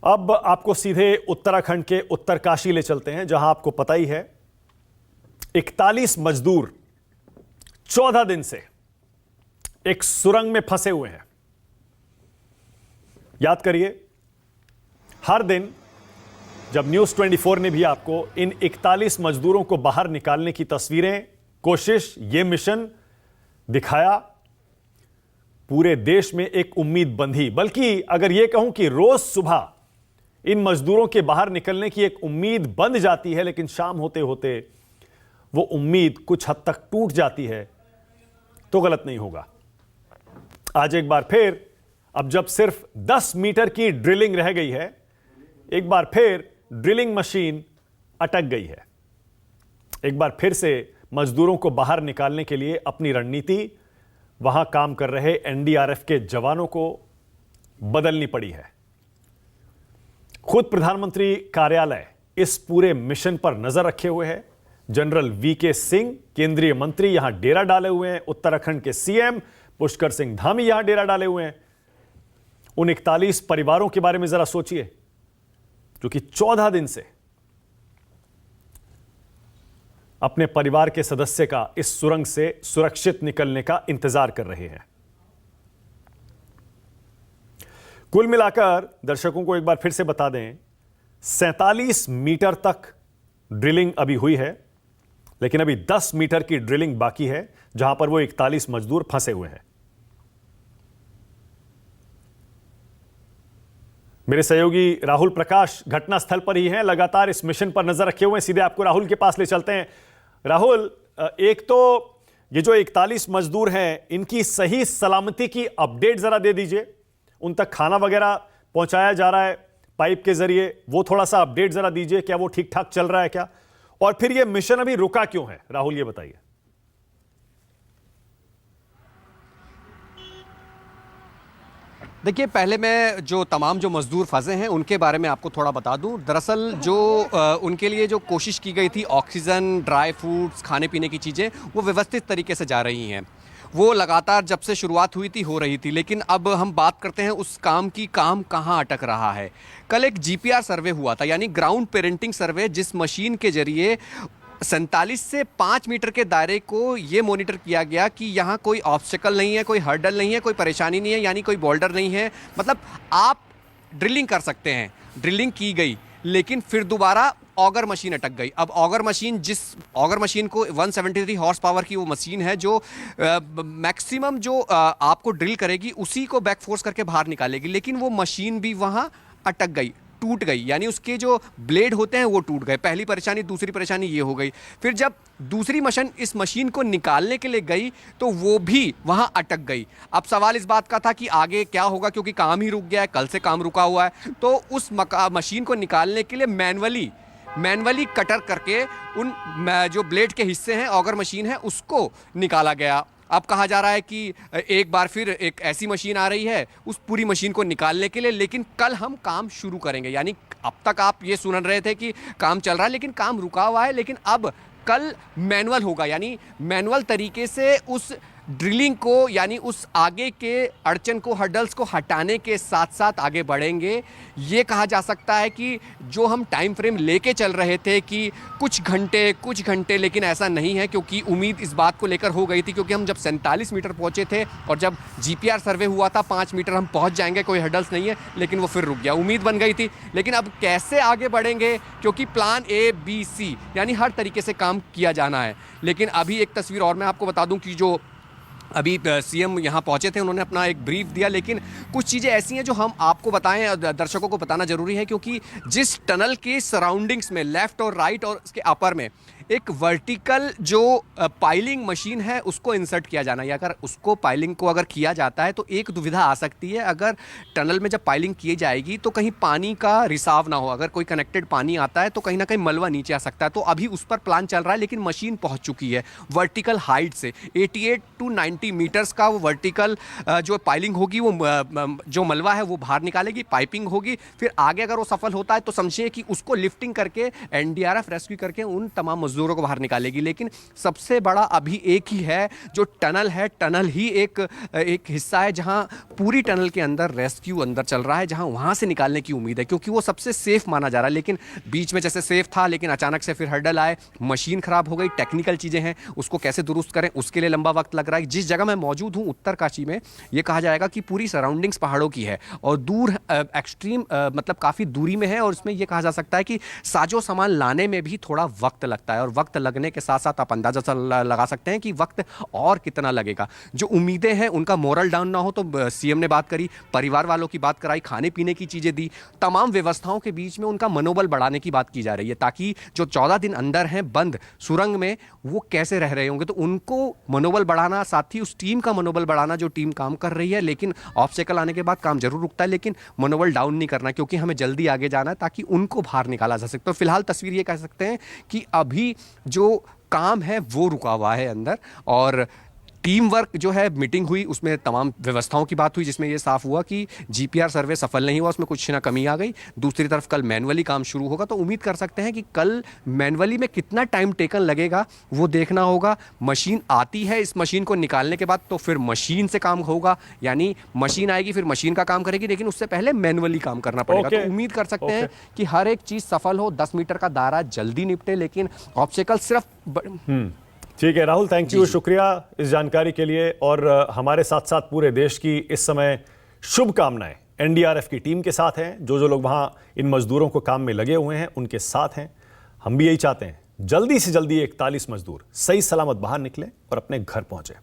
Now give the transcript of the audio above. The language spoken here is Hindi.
अब आपको सीधे उत्तराखंड के उत्तरकाशी ले चलते हैं, जहां आपको पता ही है 41 मजदूर 14 दिन से एक सुरंग में फंसे हुए हैं। याद करिए, हर दिन जब न्यूज़ 24 ने भी आपको इन 41 मजदूरों को बाहर निकालने की तस्वीरें, कोशिश, यह मिशन दिखाया, पूरे देश में एक उम्मीद बंधी। बल्कि अगर यह कहूं कि रोज सुबह इन मजदूरों के बाहर निकलने की एक उम्मीद बंध जाती है, लेकिन शाम होते होते वो उम्मीद कुछ हद तक टूट जाती है, तो गलत नहीं होगा। आज एक बार फिर, अब जब सिर्फ 10 मीटर की ड्रिलिंग रह गई है, एक बार फिर ड्रिलिंग मशीन अटक गई है। एक बार फिर से मजदूरों को बाहर निकालने के लिए अपनी रणनीति वहां काम कर रहे एनडीआरएफ के जवानों को बदलनी पड़ी है। खुद प्रधानमंत्री कार्यालय इस पूरे मिशन पर नजर रखे हुए है। जनरल वीके सिंह, केंद्रीय मंत्री, यहां डेरा डाले हुए हैं। उत्तराखंड के सीएम पुष्कर सिंह धामी यहां डेरा डाले हुए हैं। उन 41 परिवारों के बारे में जरा सोचिए, जो कि 14 दिन से अपने परिवार के सदस्य का इस सुरंग से सुरक्षित निकलने का इंतजार कर रहे हैं। कुल मिलाकर दर्शकों को एक बार फिर से बता दें, 47 मीटर तक ड्रिलिंग अभी हुई है, लेकिन अभी 10 मीटर की ड्रिलिंग बाकी है, जहां पर वो 41 मजदूर फंसे हुए हैं। मेरे सहयोगी राहुल प्रकाश घटनास्थल पर ही हैं, लगातार इस मिशन पर नजर रखे हुए हैं। सीधे आपको राहुल के पास ले चलते हैं। राहुल, एक तो ये जो 41 मजदूर हैं, इनकी सही सलामती की अपडेट जरा दे दीजिए। उन तक खाना वगैरह पहुंचाया जा रहा है पाइप के जरिए, वो थोड़ा सा अपडेट जरा दीजिए। क्या वो ठीक ठाक चल रहा है क्या? और फिर ये मिशन अभी रुका क्यों है, राहुल ये बताइए। देखिए, पहले मैं जो तमाम जो मज़दूर फंसे हैं उनके बारे में आपको थोड़ा बता दूं। दरअसल जो उनके लिए जो कोशिश की गई थी, ऑक्सीजन, ड्राई फ्रूट्स, खाने पीने की चीज़ें, वो व्यवस्थित तरीके से जा रही हैं। वो लगातार जब से शुरुआत हुई थी हो रही थी, लेकिन अब हम बात करते हैं उस काम की, काम कहाँ अटक रहा है। कल एक जीपीआर सर्वे हुआ था, यानी ग्राउंड पेरेंटिंग सर्वे, जिस मशीन के जरिए 47 से 5 मीटर के दायरे को ये मॉनिटर किया गया कि यहाँ कोई ऑब्स्टिकल नहीं है, कोई हर्डल नहीं है, कोई परेशानी नहीं है, यानी कोई बोल्डर नहीं है, मतलब आप ड्रिलिंग कर सकते हैं। ड्रिलिंग की गई, लेकिन फिर दोबारा ऑगर मशीन अटक गई। अब ऑगर मशीन को 173 हॉर्स पावर की वो मशीन है जो मैक्सिमम जो आपको ड्रिल करेगी उसी को बैक फोर्स करके बाहर निकालेगी, लेकिन वो मशीन भी वहाँ अटक गई, टूट गई, यानी उसके जो ब्लेड होते हैं वो टूट गए। पहली परेशानी। दूसरी परेशानी ये हो गई, फिर जब दूसरी मशीन इस मशीन को निकालने के लिए गई तो वो भी वहाँ अटक गई। अब सवाल इस बात का था कि आगे क्या होगा, क्योंकि काम ही रुक गया है, कल से काम रुका हुआ है। तो उस मशीन को निकालने के लिए मैनुअली कटर करके उन जो ब्लेड के हिस्से हैं, ऑगर मशीन है, उसको निकाला गया। अब कहा जा रहा है कि एक बार फिर एक ऐसी मशीन आ रही है उस पूरी मशीन को निकालने के लिए, लेकिन कल हम काम शुरू करेंगे। यानी अब तक आप ये सुन रहे थे कि काम चल रहा है, लेकिन काम रुका हुआ है, लेकिन अब कल मैनुअल होगा, यानी मैनुअल तरीके से उस ड्रिलिंग को, यानी उस आगे के अड़चन को, हर्डल्स को हटाने के साथ साथ आगे बढ़ेंगे। ये कहा जा सकता है कि जो हम टाइम फ्रेम लेके चल रहे थे कि कुछ घंटे, लेकिन ऐसा नहीं है, क्योंकि उम्मीद इस बात को लेकर हो गई थी, क्योंकि हम जब 47 मीटर पहुंचे थे और जब जीपीआर सर्वे हुआ था 5 मीटर हम पहुंच जाएंगे, कोई हर्डल्स नहीं है, लेकिन वो फिर रुक गया। उम्मीद बन गई थी, लेकिन अब कैसे आगे बढ़ेंगे, क्योंकि प्लान ABC, यानी हर तरीके से काम किया जाना है। लेकिन अभी एक तस्वीर और मैं आपको बता दूं कि जो अभी सीएम यहाँ पहुँचे थे, उन्होंने अपना एक ब्रीफ दिया, लेकिन कुछ चीज़ें ऐसी हैं जो हम आपको बताएं, दर्शकों को बताना जरूरी है, क्योंकि जिस टनल के सराउंडिंग्स में लेफ्ट और राइट और उसके अपर में एक वर्टिकल जो पाइलिंग मशीन है उसको इंसर्ट किया जाना है। अगर उसको पाइलिंग को अगर किया जाता है तो एक दुविधा आ सकती है, अगर टनल में जब पाइलिंग की जाएगी तो कहीं पानी का रिसाव ना हो, अगर कोई कनेक्टेड पानी आता है तो कहीं ना कहीं मलबा नीचे आ सकता है। तो अभी उस पर प्लान चल रहा है, लेकिन मशीन पहुंच चुकी है वर्टिकल हाइट से 88 to 90 मीटर्स का वो वर्टिकल जो पाइलिंग होगी, वो जो मलबा है वो बाहर निकालेगी, पाइपिंग होगी, फिर आगे अगर वो सफल होता है तो समझिए कि उसको लिफ्टिंग करके एनडीआरएफ रेस्क्यू करके उन तमाम मजदूरों को बाहर निकालेगी, लेकिन सबसे बड़ा अभी एक ही है जो टनल है। टनल ही एक हिस्सा है जहां पूरी टनल के अंदर रेस्क्यू अंदर चल रहा है, जहां वहां से निकालने की उम्मीद है, क्योंकि वो सबसे सेफ माना जा रहा है। लेकिन बीच में जैसे सेफ था, लेकिन अचानक से फिर हर्डल आए, मशीन खराब हो गई, टेक्निकल चीजें हैं, उसको कैसे दुरुस्त करें उसके लिए लंबा वक्त लग रहा है। जिस जगह मैं मौजूद हूं उत्तरकाशी में, यह कहा जाएगा कि पूरी सराउंडिंग्स पहाड़ों की है और दूर एक्सट्रीम मतलब काफी दूरी में है, और इसमें यह कहा जा सकता है कि साजो सामान लाने में भी थोड़ा वक्त लगता है, और वक्त लगने के साथ साथ आप अंदाजा लगा सकते हैं कि वक्त और कितना लगेगा। जो उम्मीदें हैं उनका मोरल डाउन ना हो, तो सीएम ने बात करी, परिवार वालों की बात कराई, खाने पीने की चीजें दी, तमाम व्यवस्थाओं के बीच में उनका मनोबल बढ़ाने की बात की जा रही है, ताकि जो 14 दिन अंदर हैं बंद सुरंग में, वो कैसे रह रहे होंगे, तो उनको मनोबल बढ़ाना, साथ ही उस टीम का मनोबल बढ़ाना जो टीम काम कर रही है। लेकिन ऑब्स्टेकल आने के बाद काम जरूर रुकता है, लेकिन मनोबल डाउन नहीं करना, क्योंकि हमें जल्दी आगे जाना है ताकि उनको बाहर निकाला जा सके। तो फिलहाल तस्वीर ये कह सकते हैं कि अभी जो काम है वो रुका हुआ है अंदर, और टीम वर्क जो है, मीटिंग हुई, उसमें तमाम व्यवस्थाओं की बात हुई, जिसमें यह साफ हुआ कि जीपीआर सर्वे सफल नहीं हुआ, उसमें कुछ ना कमी आ गई। दूसरी तरफ कल मैनुअली काम शुरू होगा, तो उम्मीद कर सकते हैं कि कल मैनुअली में कितना टाइम टेकन लगेगा वो देखना होगा। मशीन आती है, इस मशीन को निकालने के बाद तो फिर मशीन से काम होगा, यानी मशीन आएगी फिर मशीन का काम करेगी, लेकिन उससे पहले मैनुअली काम करना पड़ेगा। तो उम्मीद कर सकते हैं कि हर एक चीज सफल हो, 10 मीटर का दायरा जल्दी निपटे, लेकिन ऑब्स्टेकल सिर्फ ठीक है राहुल, थैंक यू, शुक्रिया इस जानकारी के लिए। और हमारे साथ साथ पूरे देश की इस समय शुभकामनाएं एनडीआरएफ की टीम के साथ हैं। जो लोग वहां इन मजदूरों को काम में लगे हुए हैं उनके साथ हैं। हम भी यही चाहते हैं जल्दी से जल्दी 41 मजदूर सही सलामत बाहर निकलें और अपने घर पहुंचे।